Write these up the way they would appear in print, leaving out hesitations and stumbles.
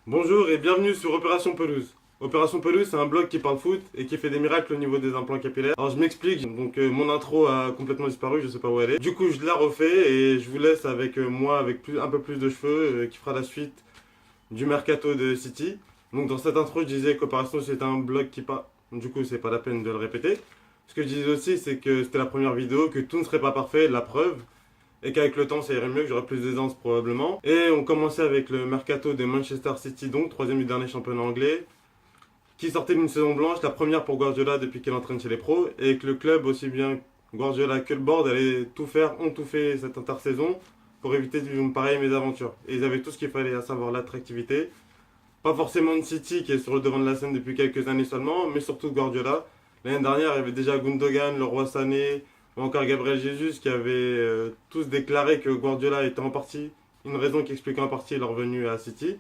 Bonjour et bienvenue sur Opération Pelouse. Opération Pelouse, c'est un blog qui parle foot et qui fait des miracles au niveau des implants capillaires. Alors je m'explique, mon intro a complètement disparu, je sais pas où elle est. Du coup, je la refais et je vous laisse avec moi avec un peu plus de cheveux qui fera la suite du mercato de City. Donc dans cette intro, je disais qu'Opération c'est un blog qui parle. Du coup, c'est pas la peine de le répéter. Ce que je disais aussi, c'est que c'était la première vidéo, que tout ne serait pas parfait, la preuve et qu'avec le temps ça irait mieux, que j'aurais plus d'aisance probablement. Et on commençait avec le mercato de Manchester City, donc troisième du dernier championnat anglais, qui sortait d'une saison blanche, la première pour Guardiola depuis qu'il entraîne chez les pros, et que le club, aussi bien Guardiola que le board, allaient tout faire, ont tout fait cette intersaison pour éviter de vivre une pareille mésaventure. Et ils avaient tout ce qu'il fallait, à savoir l'attractivité. Pas forcément de City qui est sur le devant de la scène depuis quelques années seulement, mais surtout Guardiola. L'année dernière, il y avait déjà Gundogan, le roi Sané, ou encore Gabriel Jesus qui avaient tous déclaré que Guardiola était en partie une raison qui expliquait en partie leur venue à City.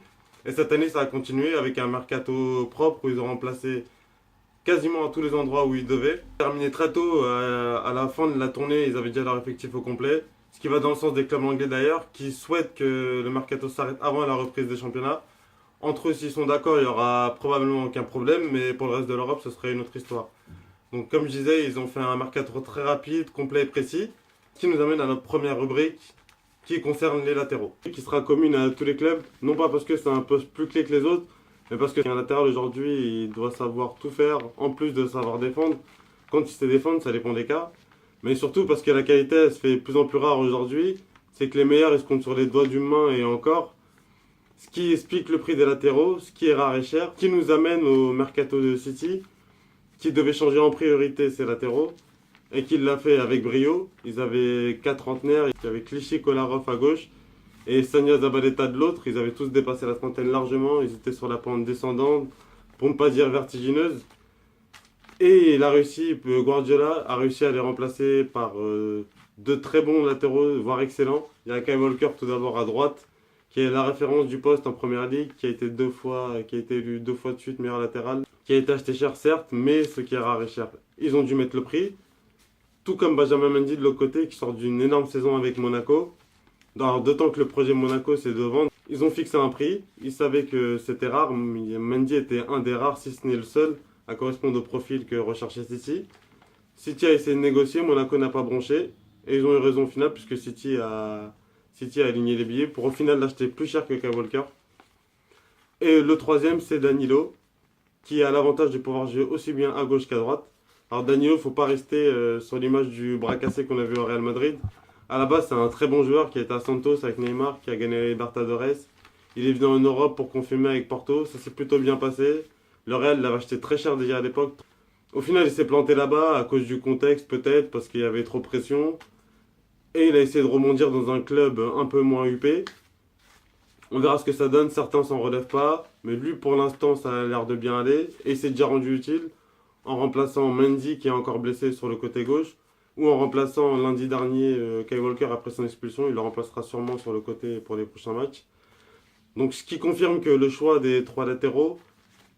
Et cette année, ça a continué avec un mercato propre où ils ont remplacé quasiment à tous les endroits où ils devaient. Terminé très tôt, à la fin de la tournée, ils avaient déjà leur effectif au complet. Ce qui va dans le sens des clubs anglais d'ailleurs, qui souhaitent que le mercato s'arrête avant la reprise des championnats. Entre eux, s'ils sont d'accord, il y aura probablement aucun problème, mais pour le reste de l'Europe, ce serait une autre histoire. Donc, comme je disais, ils ont fait un mercato très rapide, complet et précis, qui nous amène à notre première rubrique qui concerne les latéraux, qui sera commune à tous les clubs, non pas parce que c'est un poste plus clé que les autres, mais parce qu'un latéral aujourd'hui, il doit savoir tout faire, en plus de savoir défendre. Quand il sait défendre, ça dépend des cas, mais surtout parce que la qualité, elle se fait de plus en plus rare aujourd'hui, c'est que les meilleurs, ils se comptent sur les doigts d'une main et encore, ce qui explique le prix des latéraux, ce qui est rare et cher, qui nous amène au mercato de City, qui devait changer en priorité ses latéraux, et qui l'a fait avec brio. Ils avaient 4 trentenaires, il y avait Clichy Kolarov à gauche, et Sonia Zabaleta de l'autre. Ils avaient tous dépassé la trentaine largement, ils étaient sur la pente descendante, pour ne pas dire vertigineuse. Et il a réussi, Guardiola a réussi à les remplacer par de très bons latéraux, voire excellents. Il y a Kyle Walker tout d'abord à droite, qui est la référence du poste en première ligue, qui a été élu 2 fois de suite meilleur latéral, qui a été acheté cher certes, mais ce qui est rare et cher. Ils ont dû mettre le prix, tout comme Benjamin Mendy de l'autre côté, qui sort d'une énorme saison avec Monaco. Alors, d'autant que le projet Monaco, c'est de vendre. Ils ont fixé un prix, ils savaient que c'était rare, Mendy était un des rares, si ce n'est le seul, à correspondre au profil que recherchait City. City a essayé de négocier, Monaco n'a pas bronché, et ils ont eu raison au final, puisque City a aligné les billets pour au final l'acheter plus cher que Kyle Walker. Et le troisième, c'est Danilo, qui a l'avantage de pouvoir jouer aussi bien à gauche qu'à droite. Alors Danilo, faut pas rester sur l'image du bras cassé qu'on a vu au Real Madrid. À la base, c'est un très bon joueur qui est à Santos avec Neymar, qui a gagné la Libertadores. Il est venu en Europe pour confirmer avec Porto, ça s'est plutôt bien passé. Le Real l'avait acheté très cher déjà à l'époque. Au final, il s'est planté là-bas à cause du contexte peut-être, parce qu'il y avait trop de pression. Et il a essayé de rebondir dans un club un peu moins huppé. On verra ce que ça donne, certains s'en relèvent pas, mais lui pour l'instant ça a l'air de bien aller, et il s'est déjà rendu utile en remplaçant Mendy qui est encore blessé sur le côté gauche, ou en remplaçant lundi dernier Kyle Walker après son expulsion, il le remplacera sûrement sur le côté pour les prochains matchs. Donc ce qui confirme que le choix des 3 latéraux,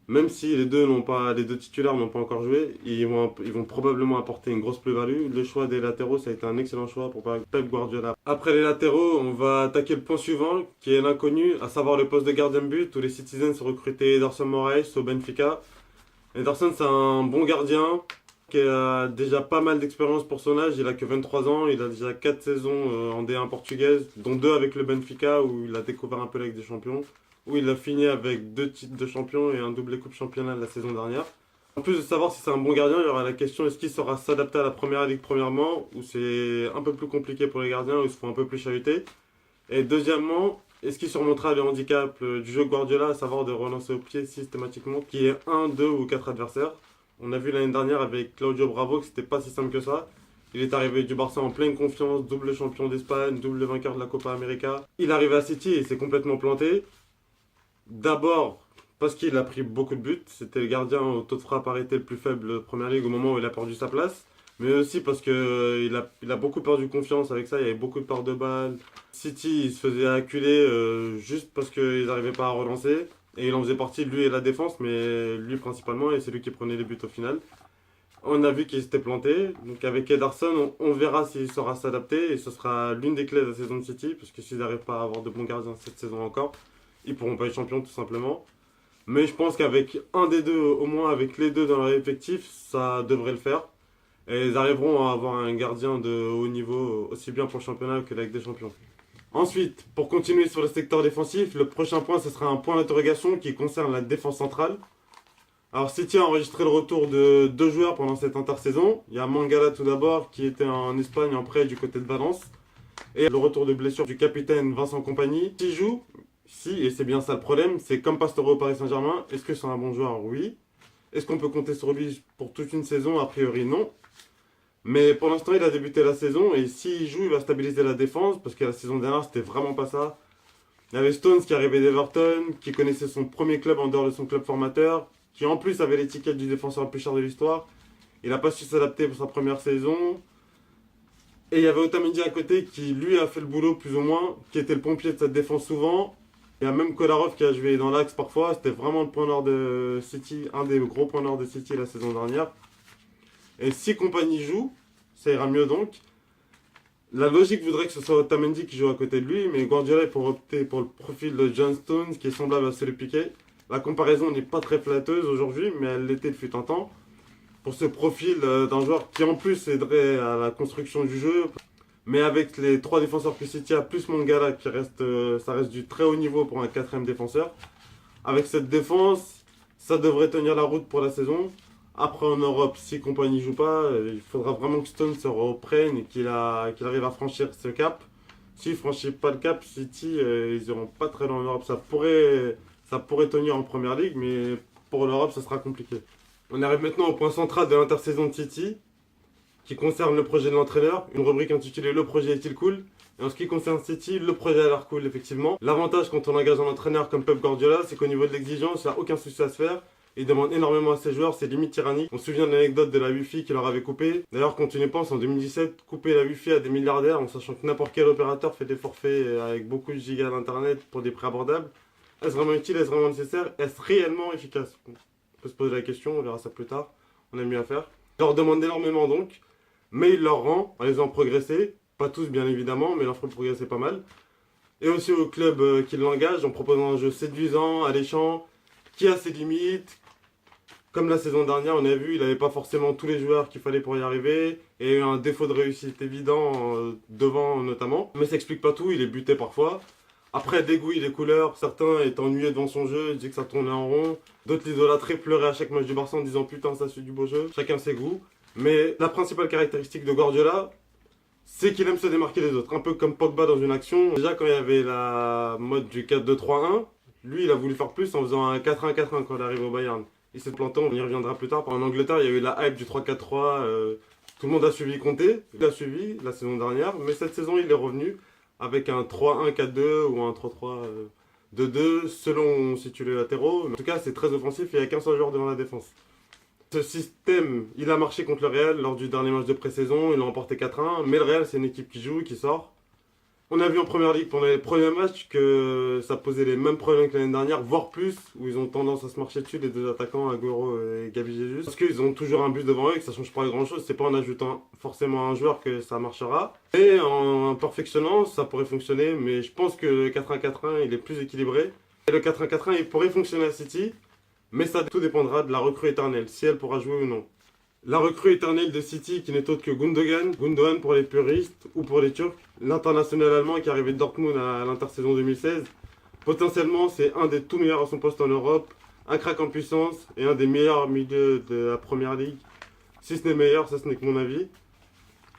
même si les deux titulaires n'ont pas encore joué, ils vont probablement apporter une grosse plus-value. Le choix des latéraux, ça a été un excellent choix pour Pep Guardiola. Après les latéraux, on va attaquer le point suivant, qui est l'inconnu, à savoir le poste de gardien de but, où les Citizens ont recruté Ederson Moraes au Benfica. Ederson, c'est un bon gardien qui a déjà pas mal d'expérience pour son âge. Il a que 23 ans, il a déjà 4 saisons en D1 portugaise, dont 2 avec le Benfica, où il a découvert un peu la Ligue des Champions, où il a fini avec 2 titres de champion et un doublé coupe championnat la saison dernière. En plus de savoir si c'est un bon gardien, il y aura la question est-ce qu'il saura s'adapter à la première ligue premièrement, où c'est un peu plus compliqué pour les gardiens, où ils se font un peu plus chahuter. Et deuxièmement, est-ce qu'il surmontera le handicap du jeu Guardiola, à savoir de relancer au pied systématiquement, qui est un, 2 ou 4 adversaires. On a vu l'année dernière avec Claudio Bravo que c'était pas si simple que ça. Il est arrivé du Barça en pleine confiance, double champion d'Espagne, double vainqueur de la Copa América. Il est arrivé à City et s'est complètement planté. D'abord parce qu'il a pris beaucoup de buts, c'était le gardien au taux de frappe arrêté le plus faible de Première Ligue au moment où il a perdu sa place. Mais aussi parce qu'il a beaucoup perdu confiance avec ça, il y avait beaucoup de pertes de balles. City, il se faisait acculer juste parce qu'ils n'arrivaient pas à relancer. Et il en faisait partie, lui et la défense, mais lui principalement, et c'est lui qui prenait les buts au final. On a vu qu'il s'était planté, donc avec Ederson, on verra s'il saura s'adapter, et ce sera l'une des clés de la saison de City, parce que s'ils n'arrivent pas à avoir de bons gardiens cette saison encore, ils pourront pas être champions tout simplement. Mais je pense qu'avec un des deux, au moins avec les deux dans leur effectif, ça devrait le faire. Et ils arriveront à avoir un gardien de haut niveau, aussi bien pour le championnat que la Ligue des Champions. Ensuite, pour continuer sur le secteur défensif, le prochain point, ce sera un point d'interrogation qui concerne la défense centrale. Alors City a enregistré le retour de deux joueurs pendant cette intersaison. Il y a Mangala tout d'abord, qui était en Espagne en prêt du côté de Valence. Et le retour de blessure du capitaine Vincent Kompany. S'il joue, si, et c'est bien ça le problème, c'est comme Pastore au Paris Saint-Germain. Est-ce que c'est un bon joueur? Oui. Est-ce qu'on peut compter sur lui pour toute une saison? A priori non. Mais pour l'instant, il a débuté la saison et s'il joue, il va stabiliser la défense parce que la saison dernière, c'était vraiment pas ça. Il y avait Stones qui arrivait d'Everton, qui connaissait son premier club en dehors de son club formateur, qui en plus avait l'étiquette du défenseur le plus cher de l'histoire. Il n'a pas su s'adapter pour sa première saison. Et il y avait Otamendi à côté qui, lui, a fait le boulot plus ou moins, qui était le pompier de cette défense souvent. Il y a même Kolarov qui a joué dans l'axe parfois. C'était vraiment le point nord de City, un des gros points nord de City la saison dernière. Et si Kompany joue, ça ira mieux donc. La logique voudrait que ce soit Otamendi qui joue à côté de lui, mais Guardiola est pour opter pour le profil de John Stones qui est semblable à celui de Piqué. La comparaison n'est pas très flatteuse aujourd'hui, mais elle l'était depuis un temps. Pour ce profil d'un joueur qui en plus aiderait à la construction du jeu, mais avec les trois défenseurs que City a, plus Mangala qui reste, ça reste du très haut niveau pour un quatrième défenseur. Avec cette défense, ça devrait tenir la route pour la saison. Après en Europe, si Kompany joue pas, il faudra vraiment que Stones se reprenne et qu'il arrive à franchir ce cap. S'il ne franchit pas le cap, City, ils iront pas très loin en Europe. Ça pourrait tenir en première ligue, mais pour l'Europe, ça sera compliqué. On arrive maintenant au point central de l'intersaison de City, qui concerne le projet de l'entraîneur. Une rubrique intitulée Le projet est-il cool? Et en ce qui concerne City, le projet a l'air cool, effectivement. L'avantage quand on engage un entraîneur comme Pep Guardiola, c'est qu'au niveau de l'exigence, il n'y a aucun souci à se faire. Il demande énormément à ses joueurs, c'est limite tyrannique. On se souvient de l'anecdote de la Wi-Fi qu'il leur avait coupée. D'ailleurs, quand tu y penses, en 2017, couper la Wi-Fi à des milliardaires, en sachant que n'importe quel opérateur fait des forfaits avec beaucoup de gigas d'internet pour des prix abordables, est-ce vraiment utile, est-ce vraiment nécessaire, est-ce réellement efficace? On peut se poser la question, on verra ça plus tard. On a mieux à faire. Il leur demande énormément donc, mais il leur rend en les faisant progresser. Pas tous bien évidemment, mais il leur fait progresser pas mal. Et aussi au club qui l'engage en proposant un jeu séduisant, alléchant, qui a ses limites. Comme la saison dernière, on a vu, il n'avait pas forcément tous les joueurs qu'il fallait pour y arriver. Et il y a eu un défaut de réussite évident, devant notamment. Mais ça explique pas tout, il est buté parfois. Après, dégouille les couleurs, certains étaient ennuyés devant son jeu, disaient que ça tournait en rond. D'autres l'idolâtraient, pleuraient à chaque match du Barça en disant putain, ça suit du beau jeu. Chacun ses goûts. Mais la principale caractéristique de Guardiola, c'est qu'il aime se démarquer des autres. Un peu comme Pogba dans une action. Déjà, quand il y avait la mode du 4-2-3-1, lui, il a voulu faire plus en faisant un 4-1-4-1 quand il arrive au Bayern. Il s'est planté, on y reviendra plus tard. En Angleterre, il y a eu la hype du 3-4-3. Tout le monde a suivi Conte. Il a suivi la saison dernière. Mais cette saison, il est revenu avec un 3-1-4-2 ou un 3-3-2-2 selon si tu les latéraux. En tout cas, c'est très offensif. Il n'y a qu'un seul joueur devant la défense. Ce système, il a marché contre le Real lors du dernier match de pré-saison. Il a remporté 4-1. Mais le Real, c'est une équipe qui joue, qui sort. On a vu en première ligue pendant les premiers matchs que ça posait les mêmes problèmes que l'année dernière, voire plus, où ils ont tendance à se marcher dessus, les deux attaquants, Agüero et Gabi Jesus. Parce qu'ils ont toujours un but devant eux et que ça change pas grand chose. C'est pas en ajoutant forcément un joueur que ça marchera. Et en perfectionnant, ça pourrait fonctionner, mais je pense que le 4-1-4-1, il est plus équilibré. Et le 4-1-4-1, il pourrait fonctionner à City, mais ça tout dépendra de la recrue éternelle, si elle pourra jouer ou non. La recrue éternelle de City qui n'est autre que Gundogan pour les puristes ou pour les Turcs, l'international allemand qui est arrivé de Dortmund à l'intersaison 2016. Potentiellement, c'est un des tout meilleurs à son poste en Europe, un crack en puissance et un des meilleurs milieux de la première ligue. Si ce n'est meilleur, ça ce n'est que mon avis.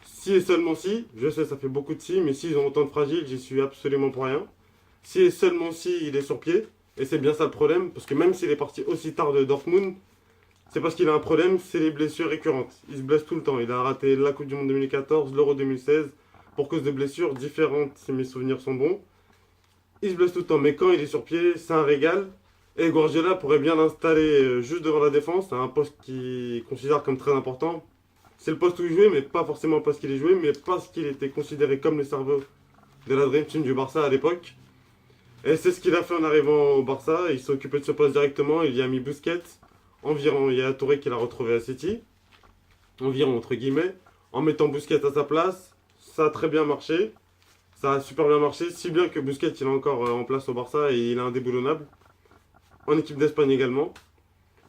Si et seulement si, je sais ça fait beaucoup de si, mais s'ils ont autant de fragiles, j'y suis absolument pour rien. Si et seulement si il est sur pied, et c'est bien ça le problème, parce que même s'il est parti aussi tard de Dortmund, c'est parce qu'il a un problème, c'est les blessures récurrentes. Il se blesse tout le temps. Il a raté la Coupe du Monde 2014, l'Euro 2016, pour cause de blessures différentes, si mes souvenirs sont bons. Il se blesse tout le temps, mais quand il est sur pied, c'est un régal. Et Guardiola pourrait bien l'installer juste devant la défense, à un poste qu'il considère comme très important. C'est le poste où il jouait, mais pas forcément parce qu'il est joué, mais parce qu'il était considéré comme le cerveau de la Dream Team du Barça à l'époque. Et c'est ce qu'il a fait en arrivant au Barça. Il s'est occupé de ce poste directement, il y a mis Busquets. Environ, il y a Touré qui l'a retrouvé à City, environ entre guillemets, en mettant Busquets à sa place, ça a très bien marché, Ça a super bien marché, si bien que Busquets il est encore en place au Barça et il est indéboulonnable. En équipe d'Espagne également.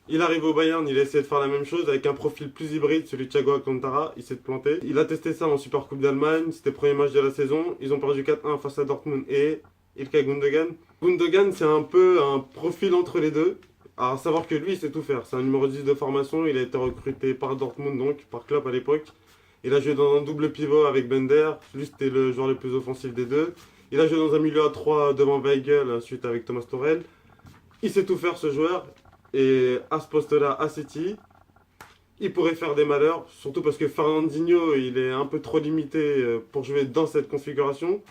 Il arrive au Bayern, il a essayé de faire la même chose avec un profil plus hybride, celui de Thiago Alcantara, il s'est planté. Il a testé ça en Super Coupe d'Allemagne, c'était le premier match de la saison. Ils ont perdu 4-1 face à Dortmund et Ilkay Gundogan. Gundogan, c'est un peu un profil entre les deux. À savoir que lui, il sait tout faire. C'est un numéro 10 de formation, il a été recruté par Dortmund, donc par Klopp à l'époque. Il a joué dans un double pivot avec Bender, lui c'était le joueur le plus offensif des deux. Il a joué dans un milieu à 3 devant Weigl, ensuite avec Thomas Tuchel. Il sait tout faire ce joueur. Et à ce poste-là, à City, il pourrait faire des malheurs, surtout parce que Fernandinho, il est un peu trop limité pour jouer dans cette configuration.